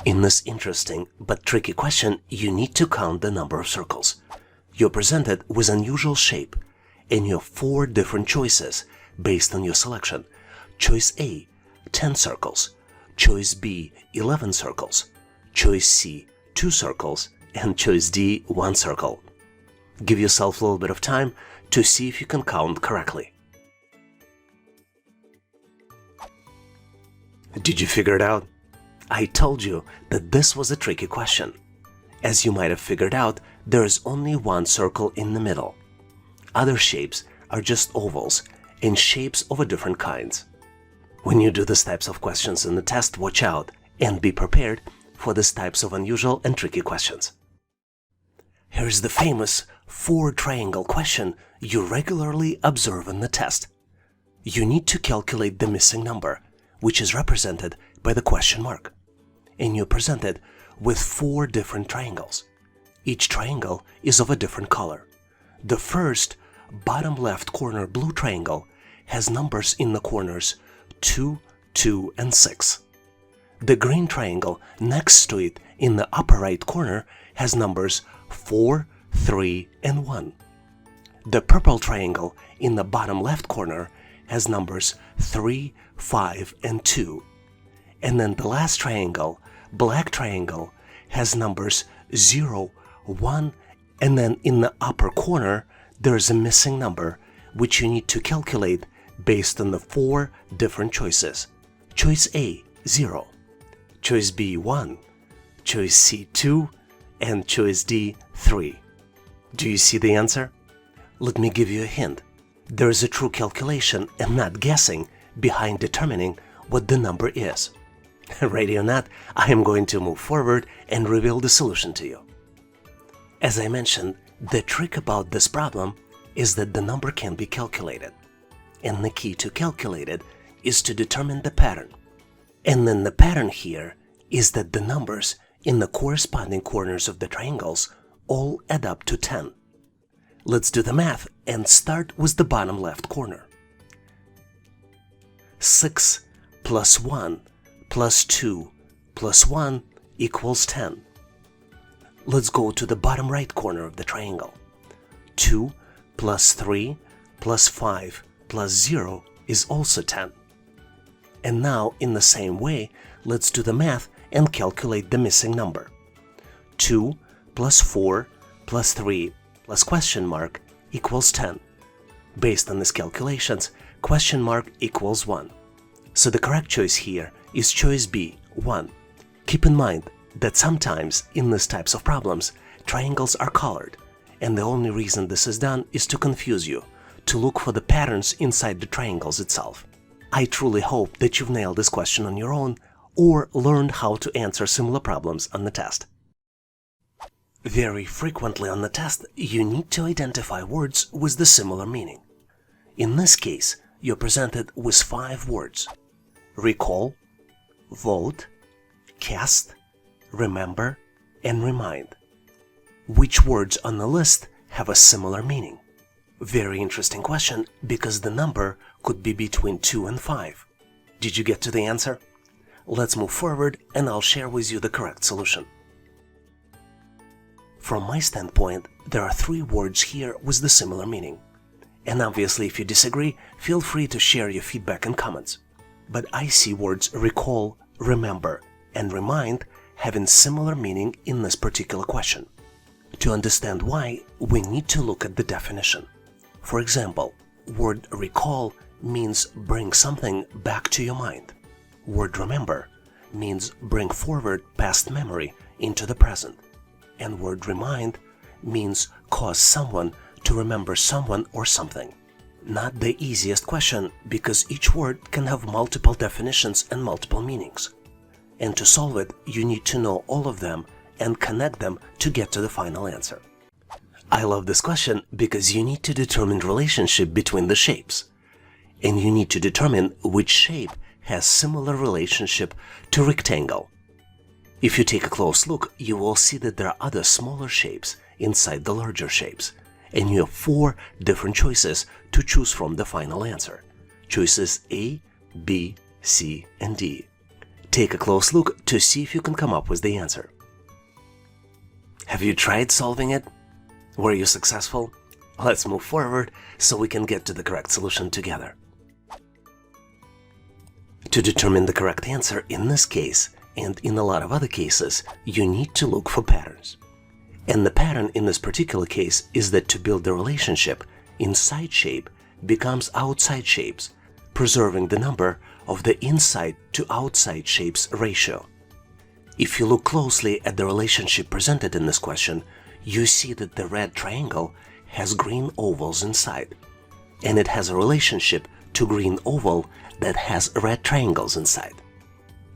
In this interesting but tricky question, you need to count the number of circles. You're presented with an unusual shape, and you have 4 different choices based on your selection. Choice A, 10 circles. Choice B, 11 circles. Choice C, 2 circles. And choice D, 1 circle. Give yourself a little bit of time to see if you can count correctly. Did you figure it out? I told you that this was a tricky question. As you might have figured out, there is only 1 circle in the middle. Other shapes are just ovals and shapes of different kinds. When you do these types of questions in the test, watch out and be prepared for these types of unusual and tricky questions. Here's the famous 4-triangle question you regularly observe in the test. You need to calculate the missing number, which is represented by the question mark. And you're presented with 4 different triangles. Each triangle is of a different color. The first, bottom left corner blue triangle has numbers in the corners 2, 2, and 6. The green triangle next to it in the upper right corner has numbers 4, 3, and 1. The purple triangle in the bottom left corner has numbers 3, 5, and 2. And then the last triangle, black triangle, has numbers 0, 1, and then in the upper corner there's a missing number which you need to calculate based on the 4 different choices. Choice A, 0. Choice B, 1. Choice C, 2. And choice D, 3. Do you see the answer? Let me give you a hint. There is a true calculation and not guessing behind determining what the number is. Ready or not, I am going to move forward and reveal the solution to you. As I mentioned, the trick about this problem is that the number can be calculated. And the key to calculate it is to determine the pattern. And then the pattern here is that the numbers in the corresponding corners of the triangles all add up to 10. Let's do the math and start with the bottom left corner. 6 plus 1 plus 2 plus 1 equals 10. Let's go to the bottom right corner of the triangle. 2 plus 3 plus 5 plus 0 is also 10. And now, in the same way, let's do the math and calculate the missing number. 2 plus 4 plus 3 plus question mark equals 10. Based on these calculations, question mark equals 1. So the correct choice here is choice B, 1. Keep in mind that sometimes in these types of problems, triangles are colored, and the only reason this is done is to confuse you, to look for the patterns inside the triangles itself. I truly hope that you've nailed this question on your own or learned how to answer similar problems on the test. Very frequently on the test, you need to identify words with the similar meaning. In this case, you're presented with 5 words: recall, vote, cast, remember, and remind. Which words on the list have a similar meaning? Very interesting question because the number could be between 2 and 5. Did you get to the answer? Let's move forward and I'll share with you the correct solution. From my standpoint, there are 3 words here with the similar meaning. And obviously, if you disagree, feel free to share your feedback in comments. But I see words recall, remember, and remind having similar meaning in this particular question. To understand why, we need to look at the definition. For example, word recall means bring something back to your mind. Word remember means bring forward past memory into the present. And word remind means cause someone to remember someone or something. Not the easiest question because each word can have multiple definitions and multiple meanings. And to solve it, you need to know all of them and connect them to get to the final answer. I love this question because you need to determine the relationship between the shapes. And you need to determine which shape has similar relationship to rectangle. If you take a close look, you will see that there are other smaller shapes inside the larger shapes. And you have 4 different choices to choose from the final answer. Choices A, B, C, and D. Take a close look to see if you can come up with the answer. Have you tried solving it? Were you successful? Let's move forward so we can get to the correct solution together. To determine the correct answer in this case, and in a lot of other cases, you need to look for patterns. And the pattern in this particular case is that to build the relationship, inside shape becomes outside shapes, preserving the number of the inside to outside shapes ratio. If you look closely at the relationship presented in this question, you see that the red triangle has green ovals inside, and it has a relationship to green oval that has red triangles inside.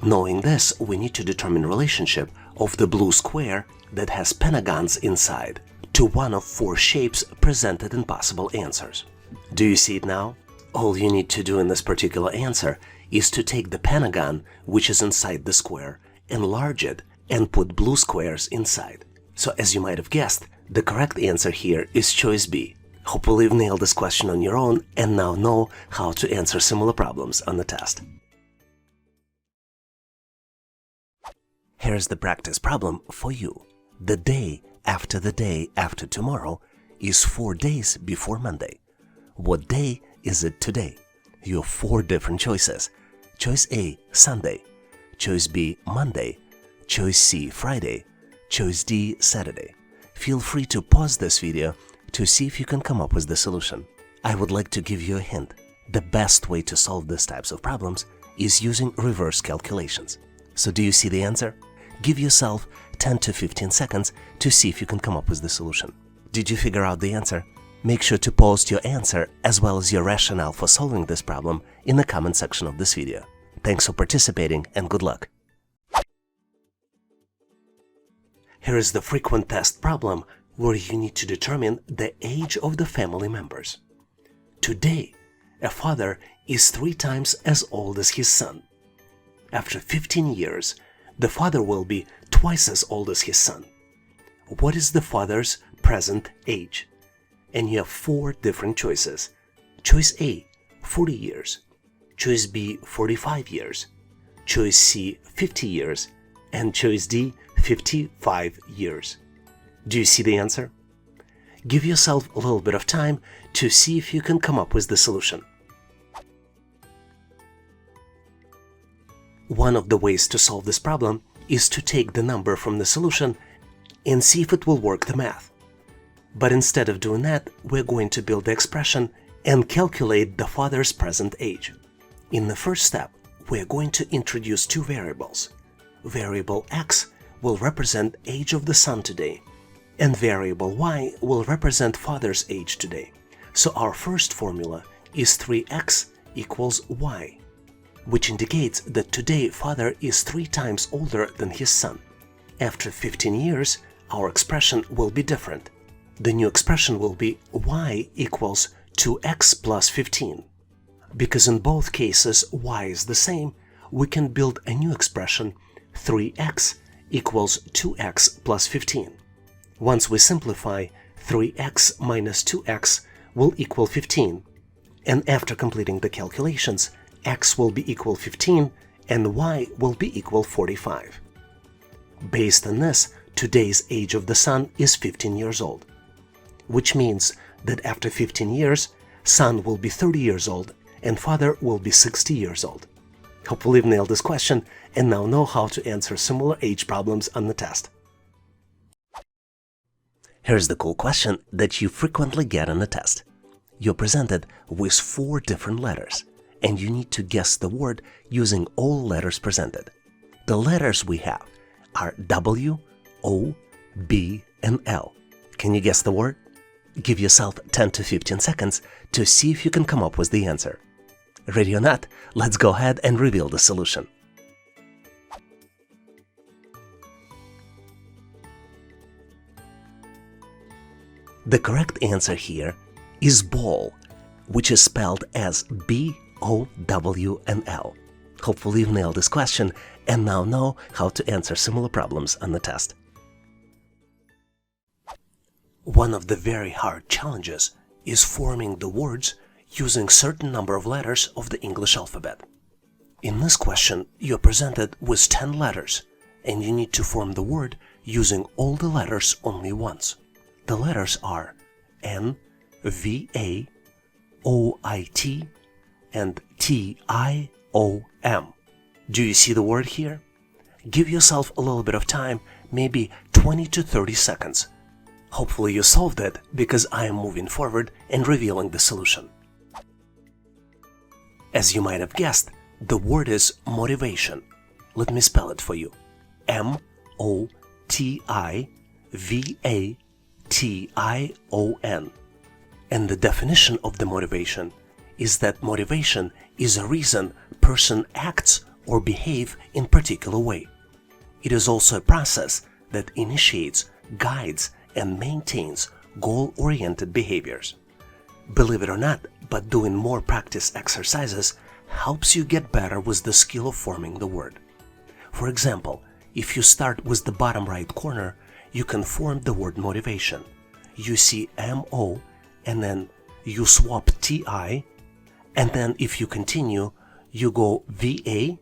Knowing this, we need to determine relationship of the blue square that has pentagons inside to one of 4 shapes presented in possible answers. Do you see it now? All you need to do in this particular answer is to take the pentagon which is inside the square, enlarge it, and put blue squares inside. So as you might have guessed, the correct answer here is choice B. Hopefully you've nailed this question on your own and now know how to answer similar problems on the test. Here's the practice problem for you. The day after tomorrow is 4 days before Monday. What day is it today? You have 4 different choices. Choice A, Sunday. Choice B, Monday. Choice C, Friday. Choice D, Saturday. Feel free to pause this video to see if you can come up with the solution. I would like to give you a hint. The best way to solve these types of problems is using reverse calculations. So do you see the answer? Give yourself 10 to 15 seconds to see if you can come up with the solution. Did you figure out the answer? Make sure to post your answer as well as your rationale for solving this problem in the comment section of this video. Thanks for participating and good luck! Here is the frequent test problem where you need to determine the age of the family members. Today, a father is 3 times as old as his son. After 15 years, the father will be twice as old as his son. What is the father's present age? And you have 4 different choices. Choice A, 40 years. Choice B, 45 years. Choice C, 50 years. And choice D, 55 years. Do you see the answer? Give yourself a little bit of time to see if you can come up with the solution. One of the ways to solve this problem is to take the number from the solution and see if it will work the math. But instead of doing that, we're going to build the expression and calculate the father's present age. In the first step, we're going to introduce 2 variables. Variable x will represent age of the son today, and variable y will represent father's age today. So our first formula is 3x equals y, which indicates that today father is 3 times older than his son. After 15 years, our expression will be different. The new expression will be y equals 2x plus 15. Because in both cases y is the same, we can build a new expression 3x equals 2x plus 15. Once we simplify, 3x minus 2x will equal 15. And after completing the calculations, x will be equal 15 and y will be equal 45. Based on this, today's age of the son is 15 years old, which means that after 15 years, son will be 30 years old and father will be 60 years old. Hopefully you've nailed this question and now know how to answer similar age problems on the test. Here's the cool question that you frequently get on the test. You're presented with 4 different letters, and you need to guess the word using all letters presented. The letters we have are W, O, B, and L. Can you guess the word? Give yourself 10 to 15 seconds to see if you can come up with the answer. Ready or not, let's go ahead and reveal the solution. The correct answer here is ball, which is spelled as B-O-W-N-L. Hopefully you've nailed this question and now know how to answer similar problems on the test. One of the very hard challenges is forming the words using certain number of letters of the English alphabet. In this question, you're presented with 10 letters, and you need to form the word using all the letters only once. The letters are N, V, A, O, I, T, and T, I, O, M. Do you see the word here? Give yourself a little bit of time, maybe 20 to 30 seconds. Hopefully you solved it, because I am moving forward and revealing the solution. As you might have guessed, the word is motivation. Let me spell it for you. M-O-T-I-V-A-T-I-O-N. And the definition of the motivation is that motivation is a reason person acts or behave in particular way. It is also a process that initiates, guides, and maintains goal-oriented behaviors. Believe it or not, but doing more practice exercises helps you get better with the skill of forming the word. For example, if you start with the bottom right corner, you can form the word motivation. You see M-O, and then you swap T-I, and then if you continue, you go V-A-T-I-O-N.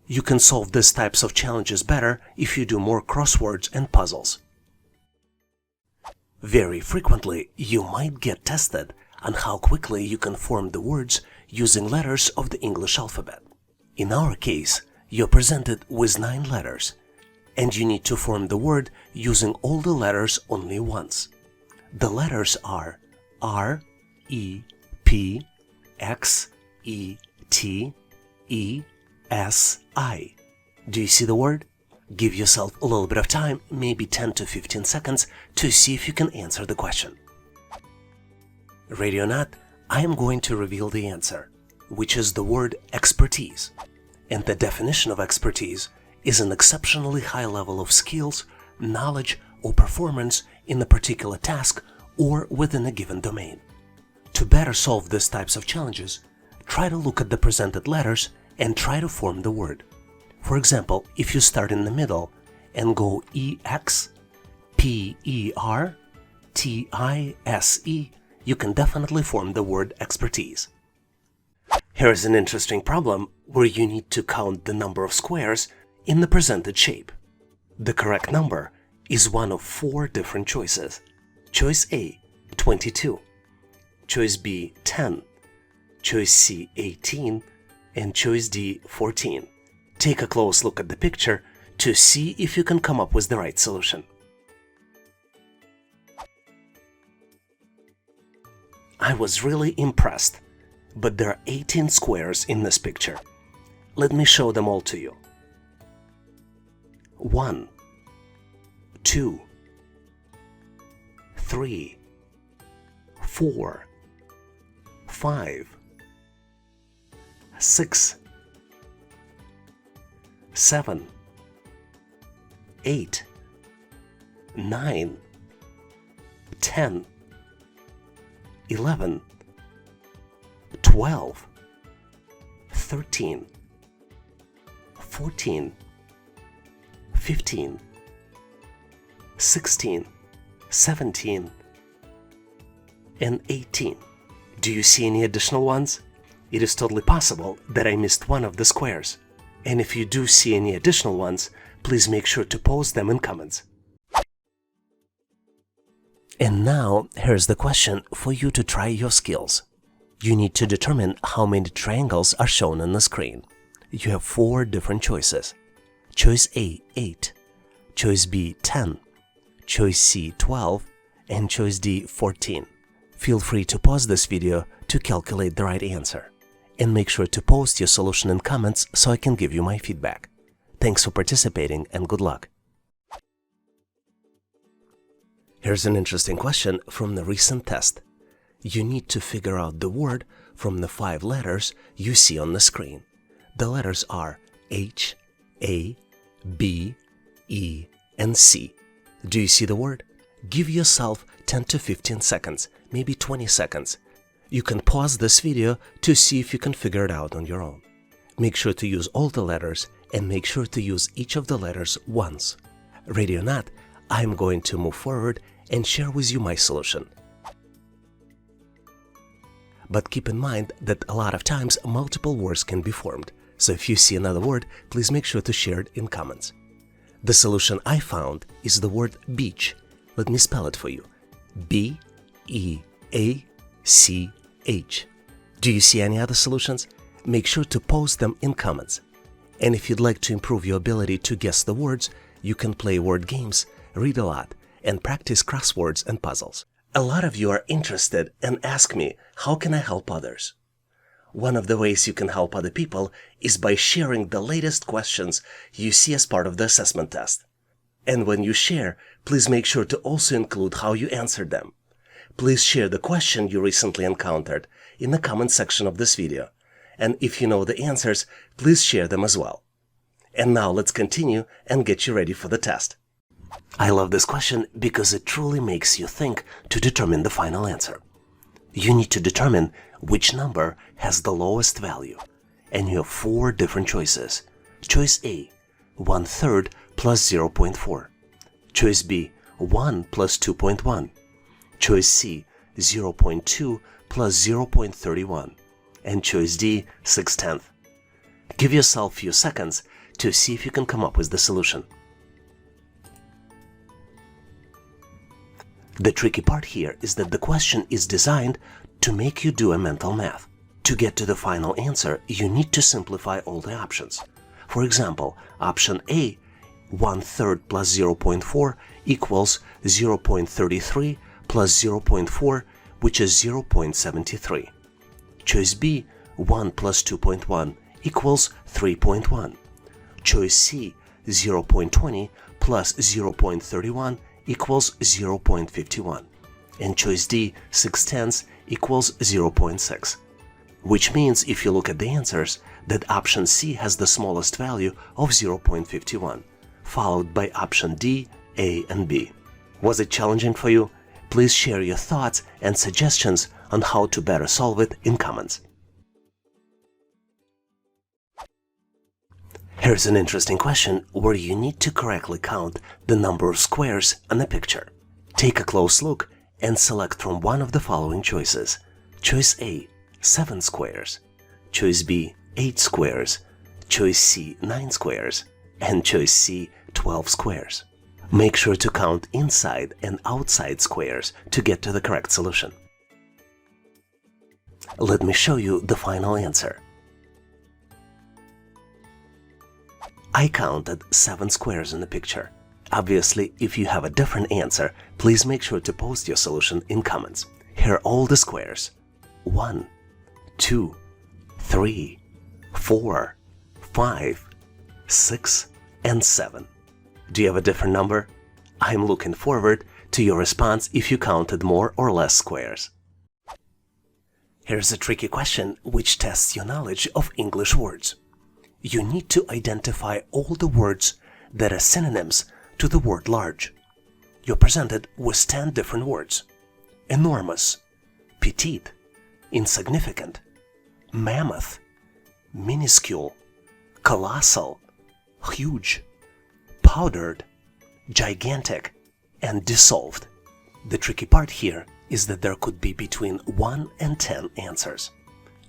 You can solve these types of challenges better if you do more crosswords and puzzles. Very frequently, you might get tested on how quickly you can form the words using letters of the English alphabet. In our case, you're presented with 9 letters, and you need to form the word using all the letters only once. The letters are R, E, P, X, E, T, E, S, I. Do you see the word? Give yourself a little bit of time, maybe 10 to 15 seconds, to see if you can answer the question. Ready or not, I am going to reveal the answer, which is the word expertise. And the definition of expertise is an exceptionally high level of skills, knowledge, or performance in a particular task or within a given domain. To better solve these types of challenges, try to look at the presented letters and try to form the word. For example, if you start in the middle and go EX, PER, TISE, you can definitely form the word expertise. Here is an interesting problem where you need to count the number of squares in the presented shape. The correct number is one of 4 different choices. Choice A, 22. Choice B, 10. Choice C, 18. And choice D, 14. Take a close look at the picture to see if you can come up with the right solution. I was really impressed, but there are 18 squares in this picture. Let me show them all to you. 1, 2, 3, 4, 5, 6, 7, 8, 9, 10, 11, 12, 13, 14, 15, 16, 17, and 18. Do you see any additional ones? It is totally possible that I missed one of the squares. And if you do see any additional ones, please make sure to post them in comments. And now, here's the question for you to try your skills. You need to determine how many triangles are shown on the screen. You have 4 different choices. Choice A, 8. Choice B, 10. Choice C, 12. And choice D, 14. Feel free to pause this video to calculate the right answer. And make sure to post your solution in comments so I can give you my feedback. Thanks for participating and good luck. Here's an interesting question from the recent test. You need to figure out the word from the 5 letters you see on the screen. The letters are H, A, B, E, and C. Do you see the word? Give yourself 10 to 15 seconds, maybe 20 seconds. You can pause this video to see if you can figure it out on your own. Make sure to use all the letters and make sure to use each of the letters once. Ready or not, I'm going to move forward and share with you my solution. But keep in mind that a lot of times multiple words can be formed. So if you see another word, please make sure to share it in comments. The solution I found is the word beach. Let me spell it for you. B-E-A-C-H. Do you see any other solutions? Make sure to post them in comments. And if you'd like to improve your ability to guess the words, you can play word games, read a lot, and practice crosswords and puzzles. A lot of you are interested and ask me, how can I help others? One of the ways you can help other people is by sharing the latest questions you see as part of the assessment test. And when you share, please make sure to also include how you answered them. Please share the question you recently encountered in the comment section of this video. And if you know the answers, please share them as well. And now let's continue and get you ready for the test. I love this question because it truly makes you think to determine the final answer. You need to determine which number has the lowest value. And you have 4 different choices. Choice A, 1/3 plus 0.4. Choice B, 1 plus 2.1. Choice C, 0.2 plus 0.31. And choice D, 6/10. Give yourself a few seconds to see if you can come up with the solution. The tricky part here is that the question is designed to make you do a mental math. To get to the final answer, you need to simplify all the options. For example, option A, 1/3 plus 0.4 equals 0.33 plus 0.4, which is 0.73. Choice B, 1 plus 2.1 equals 3.1. Choice C, 0.20 plus 0.31 equals 0.51. And choice D, 6/10 equals 0.6. Which means if you look at the answers, that option C has the smallest value of 0.51, followed by option D, A, and B. Was it challenging for you? Please share your thoughts and suggestions on how to better solve it in comments. Here's an interesting question where you need to correctly count the number of squares on a picture. Take a close look and select from one of the following choices. Choice A, 7 squares. Choice B, 8 squares. Choice C, 9 squares. And choice C, 12 squares. Make sure to count inside and outside squares to get to the correct solution. Let me show you the final answer. I counted 7 squares in the picture. Obviously, if you have a different answer, please make sure to post your solution in comments. Here are all the squares. 1, 2, 3, 4, 5, 6, and 7. Do you have a different number? I'm looking forward to your response if you counted more or less squares. Here's a tricky question which tests your knowledge of English words. You need to identify all the words that are synonyms to the word large. You're presented with 10 different words. Enormous, petite, insignificant, mammoth, minuscule, colossal, huge, powdered, gigantic, and dissolved. The tricky part here is that there could be between 1 and 10 answers.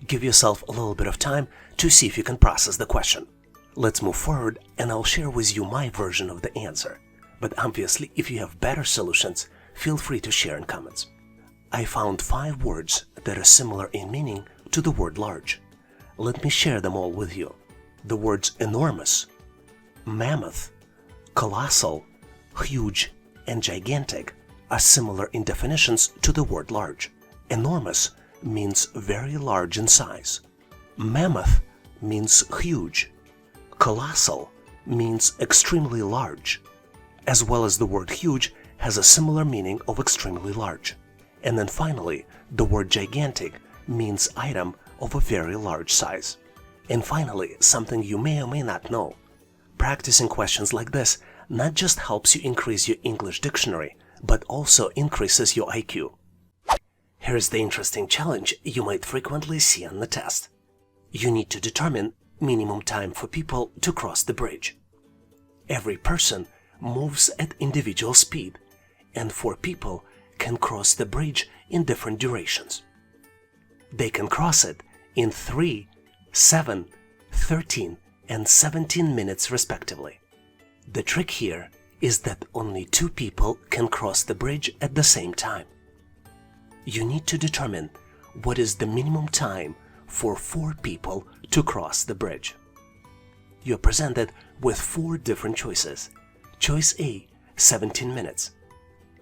Give yourself a little bit of time to see if you can process the question. Let's move forward and I'll share with you my version of the answer. But obviously, if you have better solutions, feel free to share in comments. I found 5 words that are similar in meaning to the word large. Let me share them all with you. The words enormous, mammoth, colossal, huge, and gigantic are similar in definitions to the word large. Enormous means very large in size. Mammoth means huge. Colossal means extremely large, as well as the word huge has a similar meaning of extremely large. And then finally, the word gigantic means item of a very large size. And finally, something you may or may not know. Practicing questions like this not just helps you increase your English dictionary, but also increases your IQ. Here's the interesting challenge you might frequently see on the test. You need to determine minimum time for people to cross the bridge. Every person moves at individual speed, and 4 people can cross the bridge in different durations. They can cross it in 3, 7, 13, and 17 minutes respectively. The trick here is that only 2 people can cross the bridge at the same time. You need to determine what is the minimum time for 4 people to cross the bridge. You're presented with 4 different choices. Choice A, 17 minutes.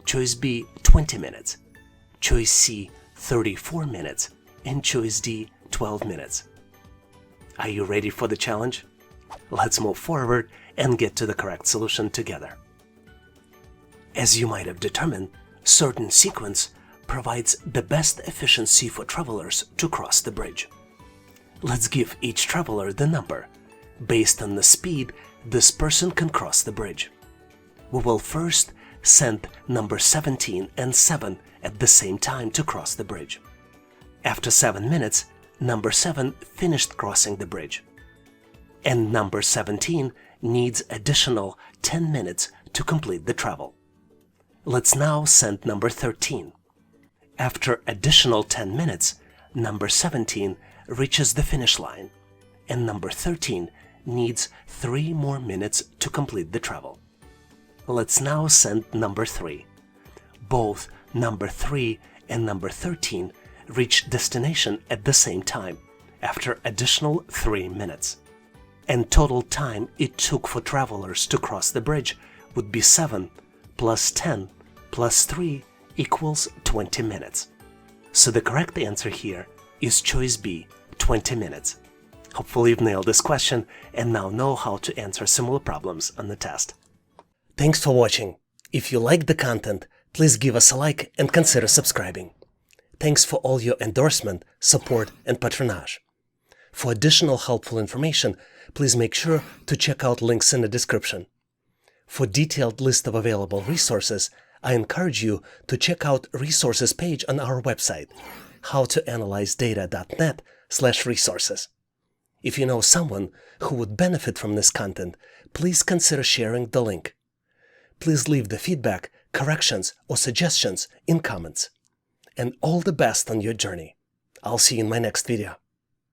Choice B, 20 minutes. Choice C, 34 minutes. And choice D, 12 minutes. Are you ready for the challenge? Let's move forward and get to the correct solution together. As you might have determined, certain sequence provides the best efficiency for travelers to cross the bridge. Let's give each traveler the number. Based on the speed this person can cross the bridge. We will first send number 17 and 7 at the same time to cross the bridge. After 7 minutes, number 7 finished crossing the bridge. And number 17 needs additional 10 minutes to complete the travel. Let's now send number 13. After additional 10 minutes, number 17 reaches the finish line, and number 13 needs 3 more minutes to complete the travel. Let's now send number 3. Both number 3 and number 13 reach destination at the same time, after additional 3 minutes. And total time it took for travelers to cross the bridge would be 7 plus 10 plus 3 equals 20 minutes. So the correct answer here is choice B, 20 minutes. Hopefully you've nailed this question and now know how to answer similar problems on the test. Thanks for watching. If you liked the content, please give us a like and consider subscribing. Thanks for all your endorsement, support, and patronage. For additional helpful information, please make sure to check out links in the description. For detailed list of available resources, I encourage you to check out resources page on our website, howtoanalyzedata.net/resources. If you know someone who would benefit from this content, please consider sharing the link. Please leave the feedback, corrections, or suggestions in comments. And all the best on your journey. I'll see you in my next video.